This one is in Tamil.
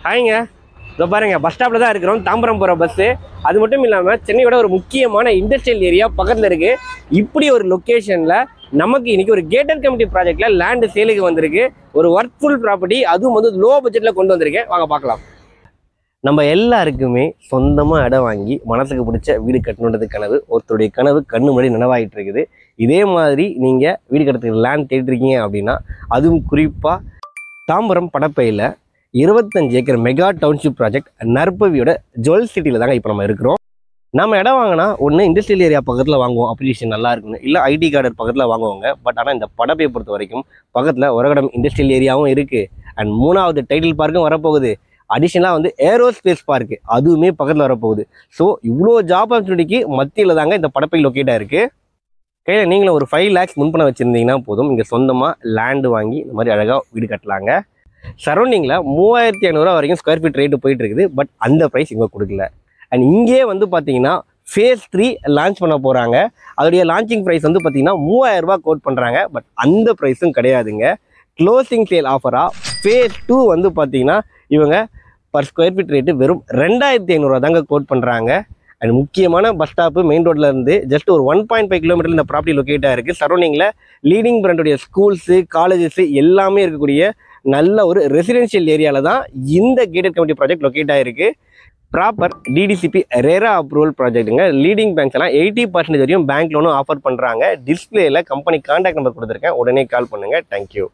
ஹாய்ங்க, இதோ பாருங்க பஸ் ஸ்டாப்ல தான் இருக்கிறோம். தாம்பரம் போகிற பஸ்ஸு. அது மட்டும் இல்லாமல் சென்னையோட ஒரு முக்கியமான இண்டஸ்ட்ரியல் ஏரியா பக்கத்தில் இருக்கு. இப்படி ஒரு லொக்கேஷனில் நமக்கு இன்னைக்கு ஒரு கேட்டட் கமிட்டி ப்ராஜெக்ட்ல லேண்டு சேலுக்கு வந்திருக்கு. ஒரு ஒர்க்ஃபுல் ப்ராப்பர்ட்டி, அதுவும் வந்து லோ பட்ஜெட்டில் கொண்டு வந்திருக்கேன். வாங்க பார்க்கலாம். நம்ம எல்லாருக்குமே சொந்தமாக இடம் வாங்கி மனசுக்கு பிடிச்ச வீடு கட்டணுன்றது கனவு. ஒருத்தருடைய கனவு கண்ணு முன்னாடி நினைவாகிட்டு இருக்குது. இதே மாதிரி நீங்கள் வீடு கட்டுறதுக்கு லேண்ட் தேடிருக்கீங்க அப்படின்னா, அதுவும் குறிப்பாக தாம்பரம் படப்பையில் 25 ஏக்கர் மெகா டவுன்ஷிப் ப்ராஜெக்ட் நற்பவியோட ஜுவல் சிட்டியில் தாங்க இப்போ நம்ம இருக்கிறோம். நம்ம இடம் வாங்கினா ஒன்று இண்டஸ்ட்ரியல் ஏரியா பக்கத்தில் வாங்குவோம், அப்ரிஷியேஷன் நல்லா இருக்குன்னு. இல்லை ஐடி கார்டர் பக்கத்தில் வாங்குவாங்க. பட் ஆனால் இந்த படப்பையை பொறுத்த வரைக்கும் பக்கத்தில் உரகடம் இண்டஸ்ட்ரியல் ஏரியாவும் இருக்குது. அண்ட் 3வது டைட்டில் பார்க்கும் வரப்போகுது. அடிஷனலாக வந்து ஏரோஸ்பேஸ் பார்க்கு அதுவுமே பக்கத்தில் வரப்போகுது. ஸோ இவ்வளோ ஜாப் ஆப்பர்ச்சுனிட்டிக்கு மத்தியில் தாங்க இந்த படப்பை லொக்கேட்டாக இருக்குது. கையில் நீங்களும் ஒரு 5 lakhs முன்பணம் வச்சுருந்தீங்கன்னா போதும், இங்கே சொந்தமாக லேண்டு வாங்கி இந்த மாதிரி அழகாக வீடு கட்டலாங்க. சரௌண்டிங்கில் 3500 வரைக்கும் ஸ்கொயர் ஃபீட் ரேட்டு போயிட்டு இருக்குது. பட் அந்த ப்ரைஸ் இங்கே கொடுக்கல. அண்ட் இங்கே வந்து பார்த்தீங்கன்னா ஃபேஸ் 3 லான்ச் பண்ண போகிறாங்க. அதோடைய லான்ச்சிங் ப்ரைஸ் வந்து பார்த்தீங்கன்னா 3000 ரூபா கோட் பண்ணுறாங்க. பட் அந்த ப்ரைஸும் கிடையாதுங்க. க்ளோசிங் சேல் ஆஃபராக ஃபேஸ் 2 வந்து பார்த்தீங்கன்னா இவங்க பர் ஸ்கொயர் ஃபீட் ரேட்டு வெறும் 2500 தாங்க கோட் பண்ணுறாங்க. அண்ட் முக்கியமான பஸ் ஸ்டாப்பு மெயின் ரோட்ல இருந்து ஜஸ்ட் ஒரு 1.5 கிலோமீட்டர் இந்த ப்ராப்பர்ட்டி லொக்கேட்டாக இருக்குது. சரௌண்டிங்கில் லீடிங் பிராண்டுடைய ஸ்கூல்ஸு, காலேஜஸ் எல்லாமே இருக்கக்கூடிய நல்ல ஒரு ரெசிடென்ஷியல் ஏரியாவில் தான் இந்த கேட்டட் கமிட்டி ப்ராஜெக்ட் லொக்கேட் ஆகிருக்கு. ப்ராப்பர் டிடிசிபி ரெரா அப்ரூவல் ப்ராஜெக்ட்டுங்க. லீடிங் பேங்க்ஸ் எல்லாம் 80% வரையும் பேங்க் லோனும் ஆஃபர் பண்ணுறாங்க. டிஸ்பிளேல கம்பெனி கான்டாக்ட் நம்பர் கொடுத்துருக்கேன், உடனே கால் பண்ணுங்கள். தேங்க்யூ.